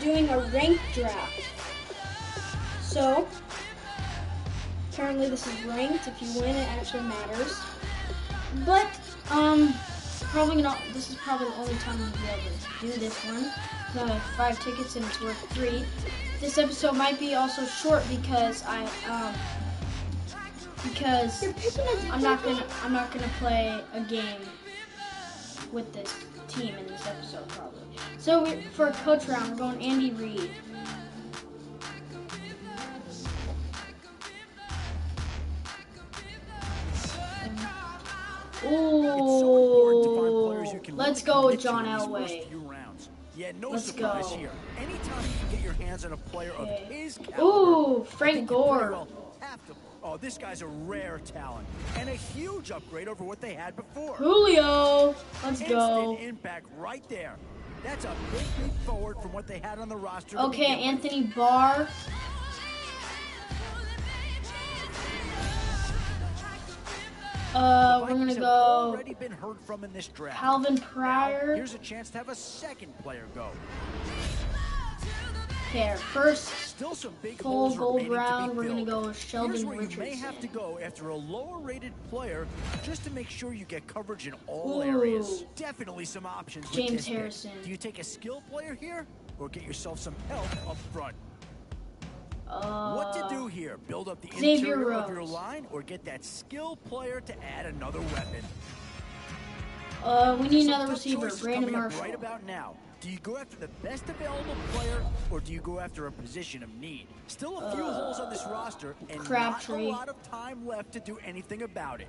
doing a ranked draft. So, currently this is ranked. If you win, it actually matters. But, probably not. This is probably the only time we'll be able to do this one. I have 5 tickets and it's worth 3. This episode might be also short because I'm not gonna play a game with this team in this episode probably. So for a coach round, we're going Andy Reid. Ooh, let's go with John Elway. Yeah, no Let's surprise go. here. Anytime you can get your hands on a player of his caliber. Ooh, Frank Gore. Well have to. Oh, this guy's a rare talent and a huge upgrade over what they had before. Julio, let's go. Instant impact right there. That's a big leap forward from what they had on the roster. Okay, Anthony Barr. We're gonna go already been heard from in this draft. Calvin Pryor. Now, here's a chance to have a second player go. Okay, first Still some big full holes gold remaining to round, be we're gonna filled. go with Sheldon Here's where Richardson. you may have to go after a lower-rated player just to make sure you get coverage in all Ooh. areas. Definitely some options. with James this pick. Harrison. Do you take a skill player here, or get yourself some help up front? What to do here? Build up the Xavier interior of your Rhodes. line, or get that skill player to add another weapon? We need Some another tough receiver, choices Brandon coming up Marshall. right about now. Do you go after the best available player, or do you go after a position of need? Still a few holes on this roster, and Crabtree. not a lot of time left to do anything about it.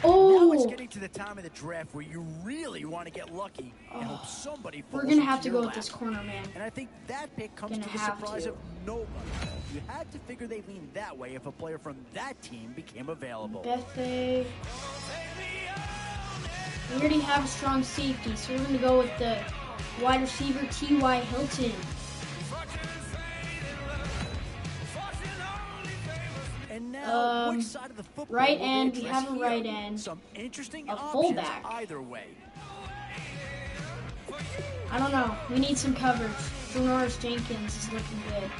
Now it's Oh, getting to the time of the draft where you really want to get lucky and hope somebody falls we're gonna have into to your go with lap. this corner man. And I think that pick comes Gonna to the have surprise to. of nobody. You had to figure they'd lean that way if a player from that team became available. Bethay. We already have a strong safety, so we're gonna go with the wide receiver T.Y. Hilton. And now, which side of the football right will they end, we address have a here? right end, Some interesting a options fullback. either way. I don't know. We need some coverage. Janoris Jenkins is looking good.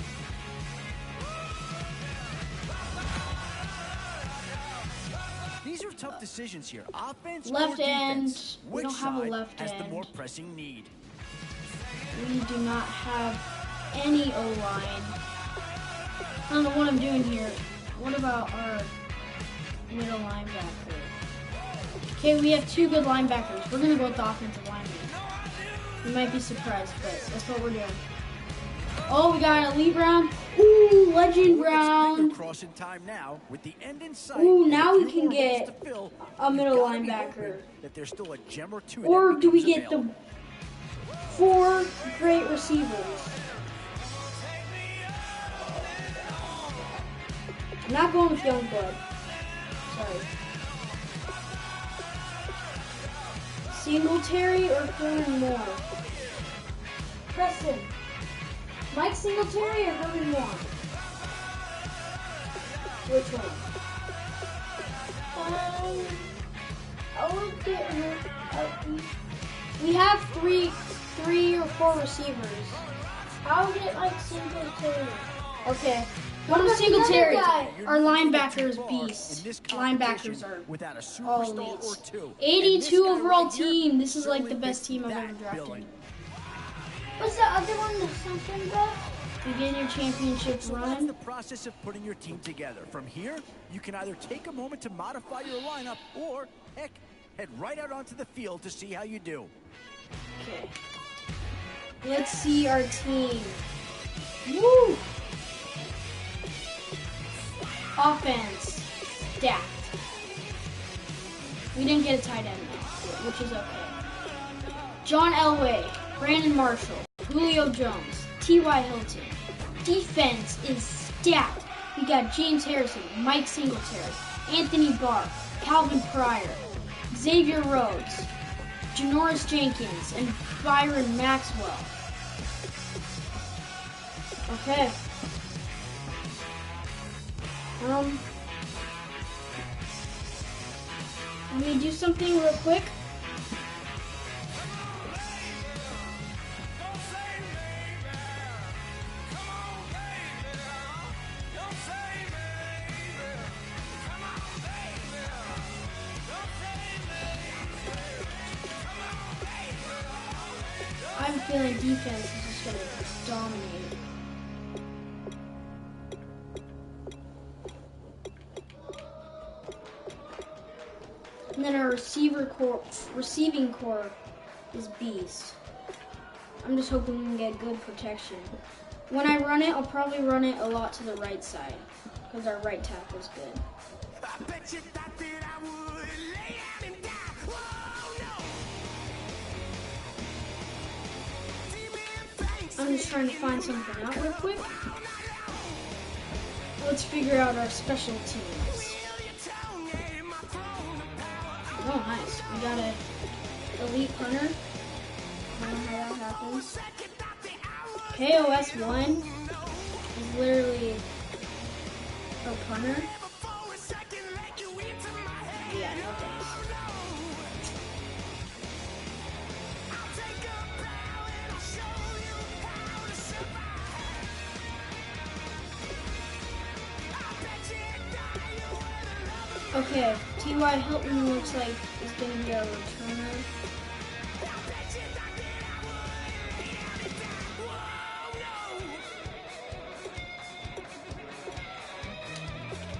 These are tough decisions here. Offense Left or end. defense? We Which don't have a side left has the end. more pressing need? We do not have any O-line. I don't know what I'm doing here. What about our middle linebacker? Okay, we have 2 good linebackers. We're gonna go with the offensive lineman. You might be surprised, but that's what we're doing. Oh, we got an elite round. Ooh, legend round. Crossing time now with the end in sight. Ooh, and now a we few can more holes get to fill. a middle You've gotta be linebacker. hoping that there's still a gem or two Or that do we becomes get the available. 4 great receivers? I'm not going with Youngblood. Sorry. Singletary or Herman Moore? Preston. Mike Singletary or Herman Moore? Which one? I would get we have three or 4 receivers. I'll get like Singletary. Okay. One of Singletary. Our linebackers beast. Linebackers are without a all superstar or elites. two. 82 And this guy overall right here team. This is like the certainly best fits team I've that ever drafted. billing. What's the other one? There's something about? Begin your championship So that's run. the process of putting your team together. From here, you can either take a moment to modify your lineup or, heck, head right out onto the field to see how you do. Okay. Let's see our team. Woo! Offense. Stacked. We didn't get a tight end though, which is okay. John Elway, Brandon Marshall, Julio Jones, T.Y. Hilton. Defense is stacked. We got James Harrison, Mike Singletary, Anthony Barr, Calvin Pryor, Xavier Rhodes, Janoris Jenkins, and Byron Maxwell. Okay. Let me do something real quick. feeling defense is just going to dominate. And then our receiving core is beast. I'm just hoping we can get good protection. When I run it, I'll probably run it a lot to the right side because our right tackle is good. I'm just trying to find something out real quick. Let's figure out our special teams. Oh, nice. We got an elite punter. I don't know how that happens. KOS 1 is literally a punter. Yeah, no thanks. Okay, T.Y. Hilton looks like is going to be our returner.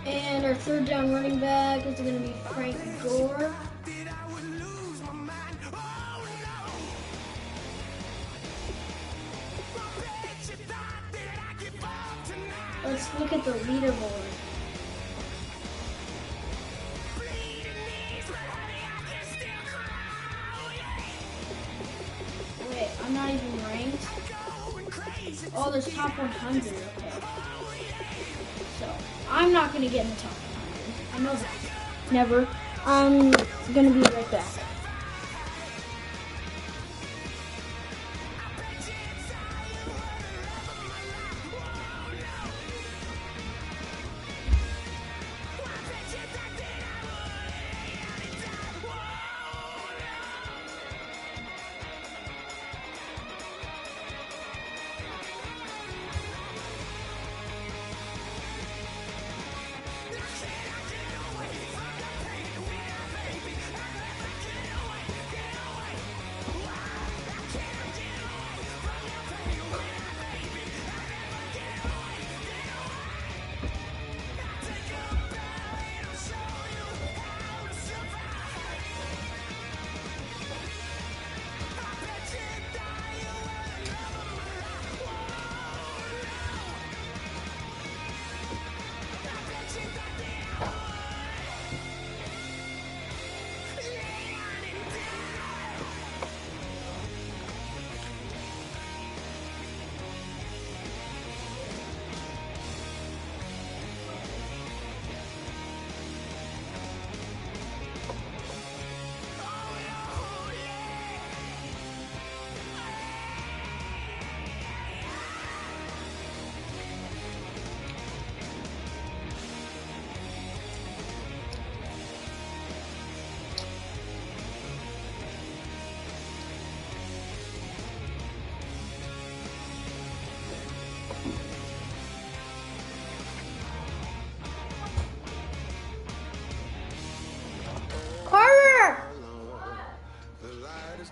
And our third down running back is going to be Frank Gore. Let's look at the leaderboard. Wait, I'm not even ranked. Oh, there's top 100. Okay. So, I'm not going to get in the top 100. I know that. Never. I'm going to be right back.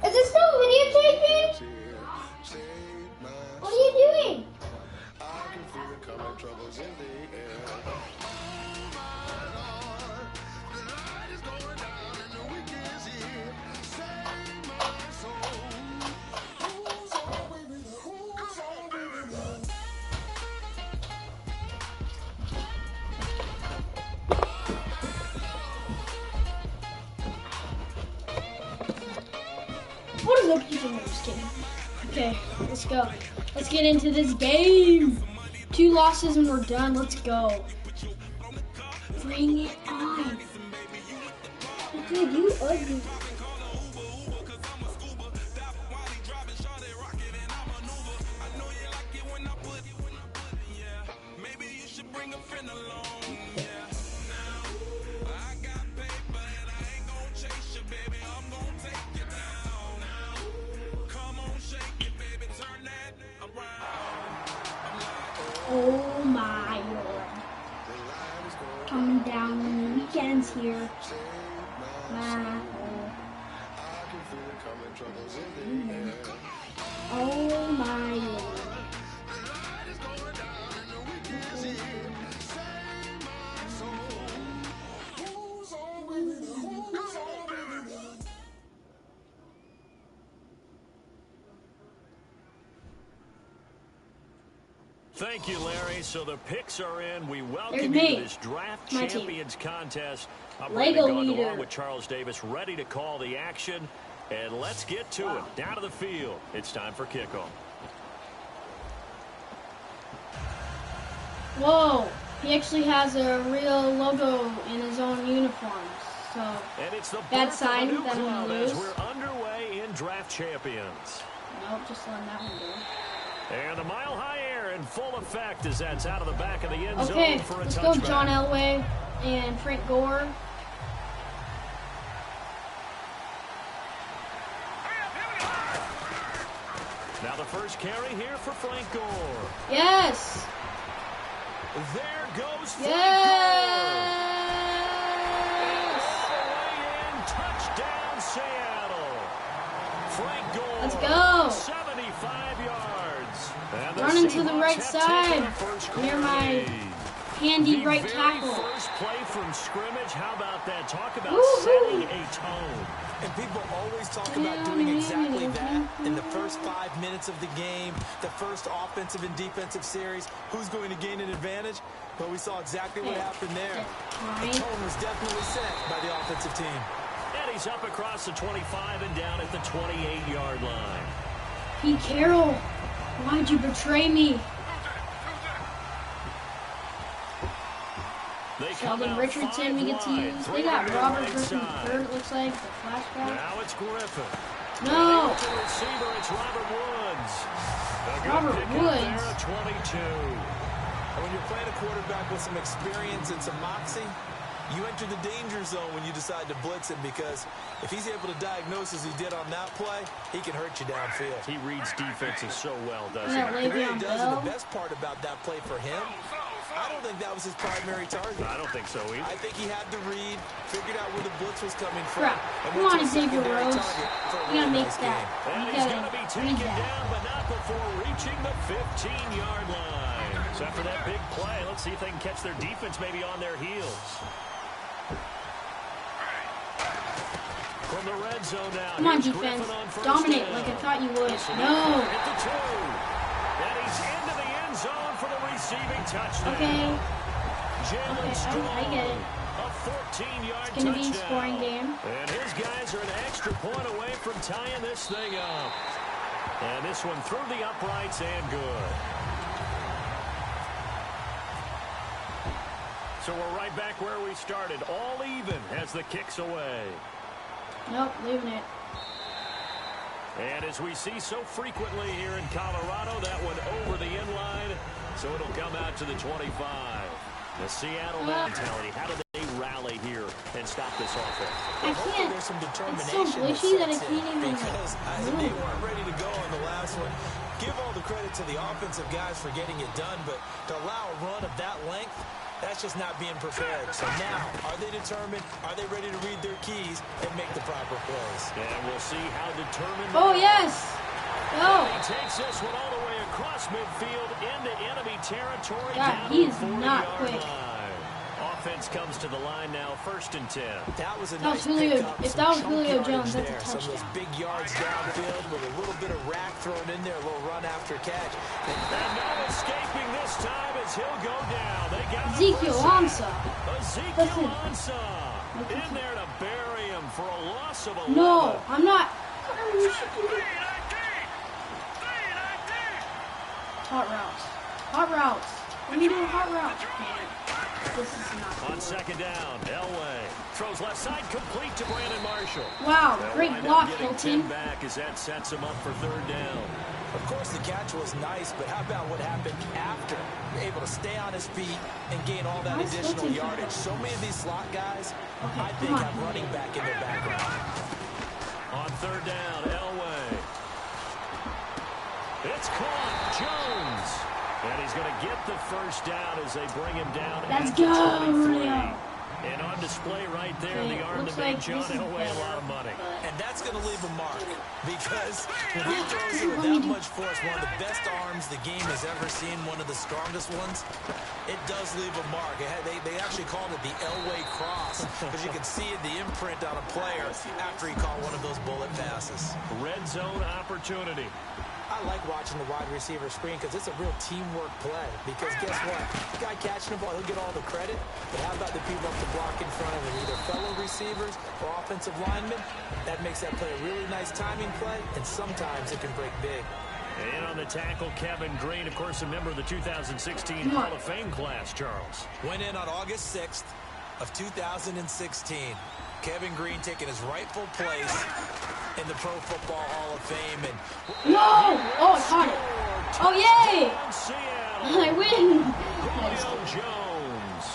Is it still videotaping? What are you doing? What is up, people? I'm just kidding. Okay, let's go. Let's get into this game. 2 losses and we're done. Let's go. Bring it on. Dude, you ugly. Oh my lord. Coming down on the weekends here. Oh my lord. Thank you, Larry. So the picks are in. We There's welcome me. you to this Draft My team. Champions contest. I'm Lego Brandon leader. Gondelon with Charles Davis, ready to call the action. And let's get to it. Down to the field. It's time for kickoff. Whoa. He actually has a real logo in his own uniform. So, And it's the bad birth sign of a new that I'm club gonna as lose. we're underway in Draft Champions. nope, just letting that one go. And the mile-high air in full effect as that's out of the back of the end Okay, zone for a let's go touchback. John Elway and Frank Gore. Now the first carry here for Frank Gore. Yes! There goes Frank Yes! Gore. Touchdown, Seattle. Frank Gore. Let's go. 75 yards. And Running to the Seahawks right have side, taken the first near quarter my lead. handy The right very tackle. first play from scrimmage. How about that? Talk about Woo-hoo. setting a tone. And people always talk about doing exactly that in the first 5 minutes of the game, the first offensive and defensive series. Who's going to gain an advantage? But we saw exactly what happened there. The Right. tone was definitely set by the offensive team. And he's up across the 25 and down at the 28-yard line. Pete Carroll, why'd you betray me? They come Sheldon out Richardson we get to 5 use. wide, They got 3 on the Robert right Griffin side. III, it looks like, the flashback. Now it's Griffin. No! And to the receiver, it's Robert Woods. A good Robert pickup Woods. there at 22. And when you're playing a quarterback with some experience and some moxie, you enter the danger zone when you decide to blitz him, because if he's able to diagnose as he did on that play, he can hurt you downfield. He reads defenses so well, doesn't Yeah, he? He really Le'Veon does, and Bell. the best part about that play for him, I don't think that was his primary target. I don't think so either. I think he had to read, figured out where the blitz was coming from. Crap. and Come went on, to a Xavier secondary Rhodes. target for a You really gotta make nice that. game. And You he's gotta going to be read taken that. down, but not before reaching the 15-yard line. So after that big play, let's see if they can catch their defense maybe on their heels. From the red zone now. Come on, here's defense. Griffin on first Dominate down. like I thought you would. This will be No! At the 2. And he's into the end zone for the receiving touchdown. Okay. Jalen Okay, Strong. I get it. A 14-yard It's gonna be a touchdown. scoring game. And his guys are an extra point away from tying this thing up. And this one through the uprights and good. So we're right back where we started. All even as the kick's away. Nope, leaving it. And as we see so frequently here in Colorado, that one over the end line. So it'll come out to the 25. The Seattle mentality. How do they rally here and stop this offense? I Hopefully can't. there's some It's so determination glitchy that I sets can't in, even. because they weren't ready to go on the last one. Give all the credit to the offensive guys for getting it done, but to allow a run of that length, that's just not being prepared. So now, are they determined? Are they ready to read their keys and make the proper plays? And we'll see how determined Oh, they are. yes! Go! He takes this one all the way across midfield into enemy territory. God, down he to is the 40-yard not quick. line. Offense comes to the line now, 1st and 10. That was a That nice was Julio- pickup. if some that was chunk Julio yardage Jones, that's a there. Some of those touchdown. big yards downfield with a little bit of rack thrown in there, a little run after catch. And no escaping this time as he'll go down. They got him Ezekiel for a Ansah. sack. Ezekiel Listen. Ansah in there to bury him for a loss of 11. No, I'm not. Hot routes. Hot routes. When you do hot routes. Man, this is not On good. 2nd down, Elway throws left side complete to Brandon Marshall. Wow, They'll great wind up block, getting Hilton. 10 back as that sets him up for 3rd down. Of course, the catch was nice, but how about what happened after? Able to stay on his feet and gain all that Why is additional Hilton yardage. So many of these slot guys, Okay, I think, come on. have running back in their background. On 3rd down, Elway. It's caught. Jones. And he's going to get the first down as they bring him down. Let's at the go, 23. Julio. And on display right there, Okay, the arm looks to make like John this is Elway a better, lot of money. but- And And that's going to leave a mark because when he throws it with that much force, one of the best arms the game has ever seen, one of the strongest ones, it does leave a mark. They actually called it the Elway cross because you can see the imprint on a player after he caught one of those bullet passes. Red zone opportunity. I like watching the wide receiver screen because it's a real teamwork play. Because guess what? The guy catching the ball, he'll get all the credit. But how about the people up the block in front of him, either fellow receivers or offensive linemen? That makes that play a really nice timing play, and sometimes it can break big. And on the tackle, Kevin Greene, of course, a member of the 2016 Hall of Fame class, Charles. Went in on August 6th of 2016. Kevin Greene taking his rightful place in the Pro Football Hall of Fame. And no! Oh, I caught it. Oh, yay! I win. Jones.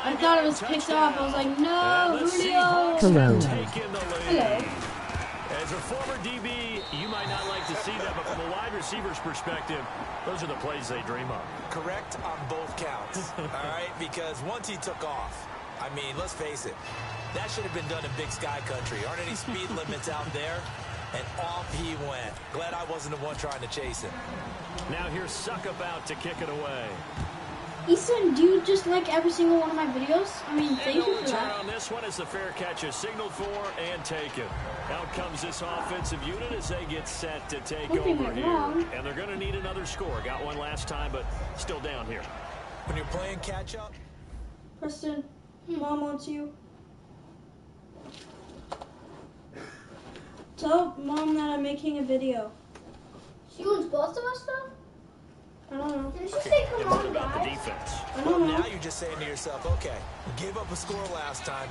I thought it was picked off. I was like, no, Julio. Hello. Hello. As a former DB, you might not like to see that, but from a wide receiver's perspective, those are the plays they dream of. Correct on both counts, all right? Because once he took off, I mean, let's face it, that should have been done in Big Sky Country. Aren't any speed limits out there? And off he went. Glad I wasn't the one trying to chase him. Now here's Suckup out to kick it away. Easton, do you just like every single one of my videos? I mean, thank you for that. On this one as the fair catch is signaled for and taken. Out comes this offensive unit as they get set to take over here. And they're going to need another score. Got one last time, but still down here. When you're playing catch-up. Preston, Mom wants you. Tell Mom that I'm making a video. She wants both of us, though? I don't know. Didn't she say come on, about the guys? defense? Well, now you're just saying to yourself, okay, gave up a score last time.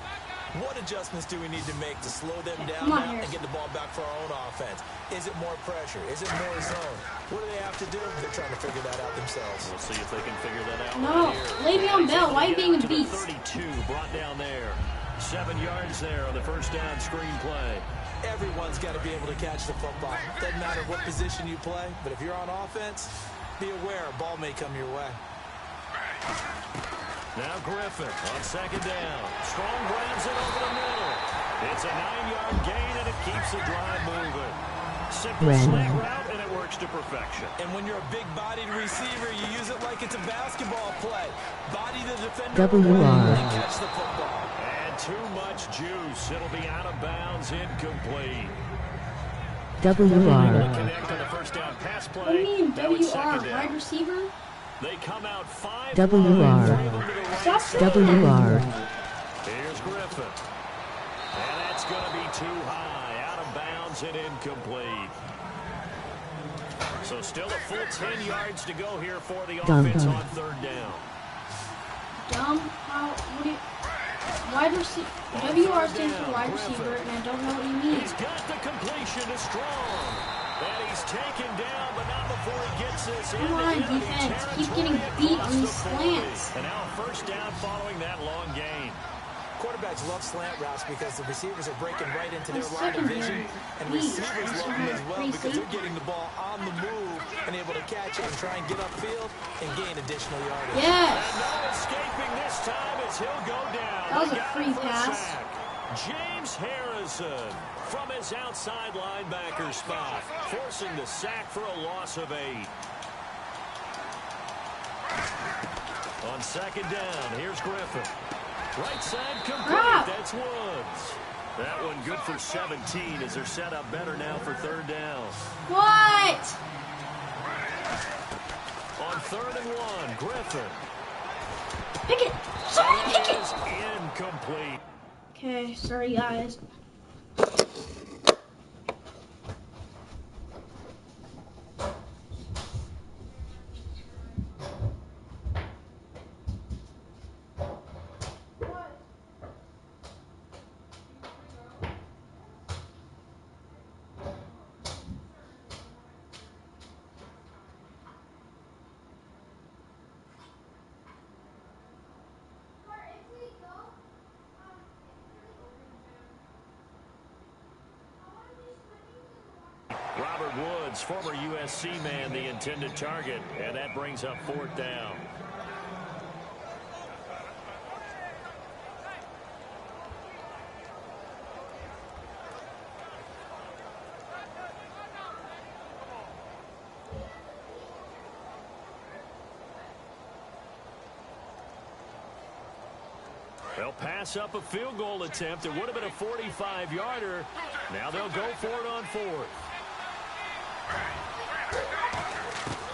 What adjustments do we need to make to slow them down now and get the ball back for our own offense? Is it more pressure? Is it more zone? What do they have to do? They're trying to figure that out themselves. We'll see if they can figure that out. No, Le'Veon Bell, why are you being a beast? 32 brought down there. 7 yards there on the first down screen play. Everyone's got to be able to catch the football. Doesn't matter what position you play, but if you're on offense, be aware a ball may come your way. Now Griffin on second down. Strong grabs it over the middle. It's a 9-yard gain, and it keeps the drive moving. Simple slant route, and it works to perfection. And when you're a big-bodied receiver, you use it like it's a basketball play. Body the defender and catch the football. And too much juice. It'll be out of bounds, incomplete. WR. Connect on the first down pass play. What do you mean WR? Wide receiver? They come out 5 WR. WR. Here's Griffin. And that's going to be too high. Out of bounds and incomplete. So still a full 10 yards to go here for the offense on third down. What do you... Wide receiver. WR stands for wide receiver, and I don't know what you mean. He's got the completion to Strong. And he's taken down, but not before he gets this in. Come on, defense. Keep getting beat on these slants. And now a first down following that long gain. Quarterbacks love slant routes because the receivers are breaking right into their line of vision. And receivers love them as well because they're getting the ball on the move and able to catch it and try and get upfield and gain additional yardage. Yes. And no escaping this time as he'll go down. That was a free pass. James Harrison from his outside linebacker spot, forcing the sack for a loss of 8. On second down, here's Griffin. Right side complete. That's Woods. That one good for 17 as they're set up better now for third down. What? On 3rd and 1, Griffin. Pick it. Somebody pick it. Incomplete. Okay, sorry guys. Robert Woods, former USC man, the intended target, and that brings up 4th down. They'll pass up a field goal attempt. It would have been a 45-yarder. Now they'll go for it on fourth.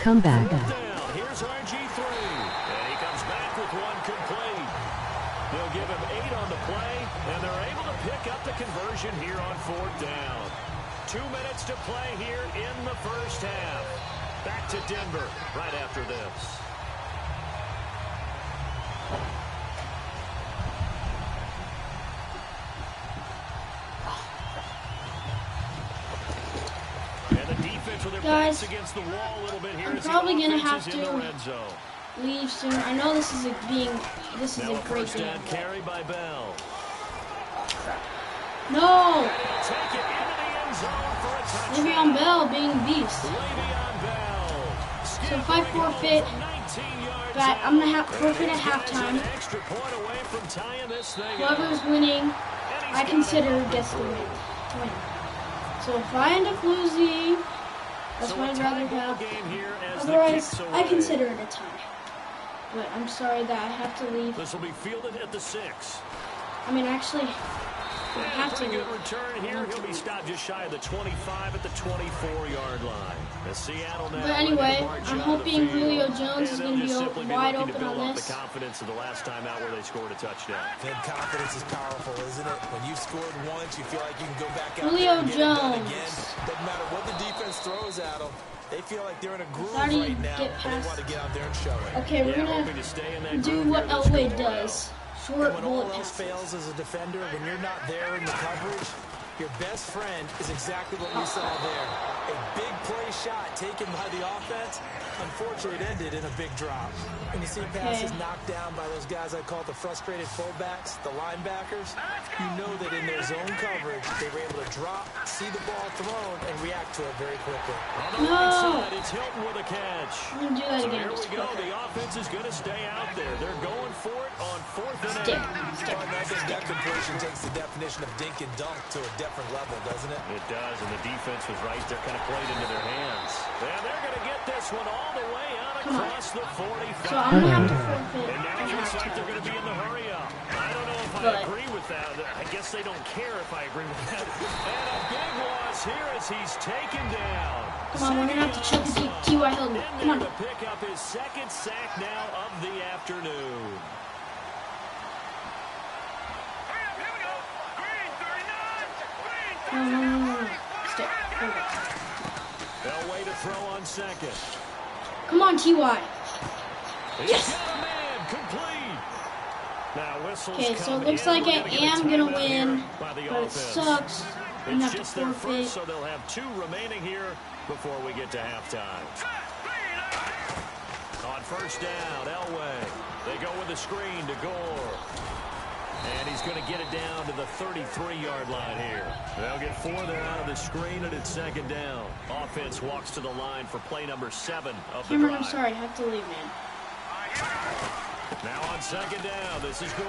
Come back. Down. Here's RG3. And he comes back with one complete. They'll give him 8 on the play, and they're able to pick up the conversion here on fourth down. 2 minutes to play here in the first half. Back to Denver right after this. Guys, against the wall a little bit here. I'm probably gonna have to leave soon. I know this is a great game. Carry by Bell. No. Take it into the end zone for a touchdown. Le'Veon Bell being beast. Le'Veon Bell. So if I forfeit, but I'm gonna have forfeit at halftime. Whoever's winning, I consider gets the win. So if I end up losing, that's what I'd rather have. Otherwise, I consider it a tie. But I'm sorry that I have to leave. This will be fielded at the 6. I mean, actually, I have to Pretty leave. good return here. He'll be stopped just shy of the 25 at the 24-yard line. The Seattle now. But anyway, I'm hoping Julio Jones is going to be wide open on this. The confidence of the last time out where they scored a touchdown. That confidence is powerful, isn't it? When you've scored once, you feel like you can go back out Julio there and get it done Jones. again. Doesn't matter what the defense throws at them. They feel like they're in a groove How do you right now, get and past- they want to get out there and show it. Okay, we're going to do what Elway does. Short And when all bullet else passes. fails as a defender, when you're not there in the coverage, your best friend is exactly what we saw there. A big play shot taken by the offense. Unfortunately, it ended in a big drop. When you see passes knocked down by those guys I call the frustrated fullbacks, the linebackers, you know that in their zone coverage, they were able to drop, see the ball thrown, and react to it very quickly. On the right side, it's Hilton with a catch. I'm going to do that So again. here we Just go. quicker. The offense is going to stay out there. They're going for it on 4th and 8. Stick. Well, and I think that completion takes the definition of dink and dunk to a different level, doesn't it? It does, and the defense was right there, kind of played into their hands. And they're going to get this one all the way out across the 45. So I'm going to have to forfeit And now at it looks like they're going to be in the hurry up. I don't know if I agree with that. I guess they don't care if I agree with that. And a big loss here as he's taken down. Come on, we're going to have to check T.Y. Hilton. Come on. To pick up his second sack now of the afternoon. No. Stick. Elway to throw on second. Come on, T.Y. Yes! Got a man, complete. Now whistles Okay, so come it looks in. like We're I gonna get a am going to timeout here win, by the but it offense. sucks. I'm going It's to have just to their forfeit. first, so they'll have 2 remaining here before we get to halftime. On first down, Elway. They go with a screen to Gore. And he's going to get it down to the 33-yard line here. They'll get 4 there out of the screen, and it's second down. Offense walks to the line for play number 7 of the Cameron, drive. I'm sorry. I have to leave, man. Now on second down, this is Gore.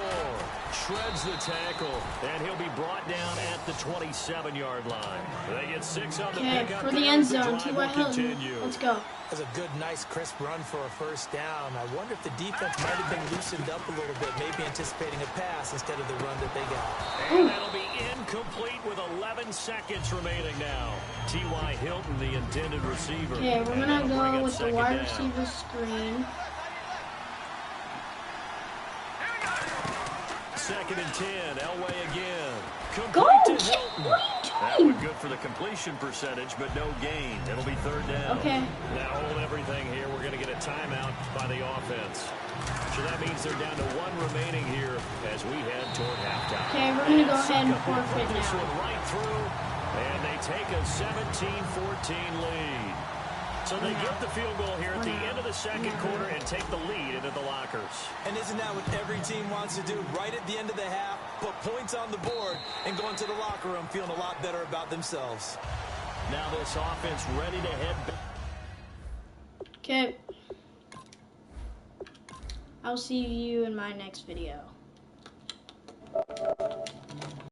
Shreds the tackle, and he'll be brought down at the 27-yard line. They get 6 on the Okay, pickup. for the there. end The zone, drive T.Y. will Hilton. continue. Let's go. That was a good, nice, crisp run for a first down. I wonder if the defense might have been loosened up a little bit, maybe anticipating a pass instead of the run that they got. And that'll be incomplete with 11 seconds remaining now. T.Y. Hilton, the intended receiver. Okay, we're And going to that'll bring go up with the second wide down. receiver screen. Second and 10, Elway again. Go! Complete to Hilton. What That are you was doing? good for the completion percentage, but no gain. It'll be third down. Okay. Now hold everything here. We're going to get a timeout by the offense. So that means they're down to 1 remaining here as we head toward halftime. Okay, we're going to go And ahead and Suckup will forfeit put this now. one right through, and they take a 17-14 lead. So they get the field goal here at the end of the second quarter and take the lead into the lockers. And isn't that what every team wants to do? Right at the end of the half, put points on the board, and go into the locker room feeling a lot better about themselves. Now this offense ready to head back. Okay. I'll see you in my next video.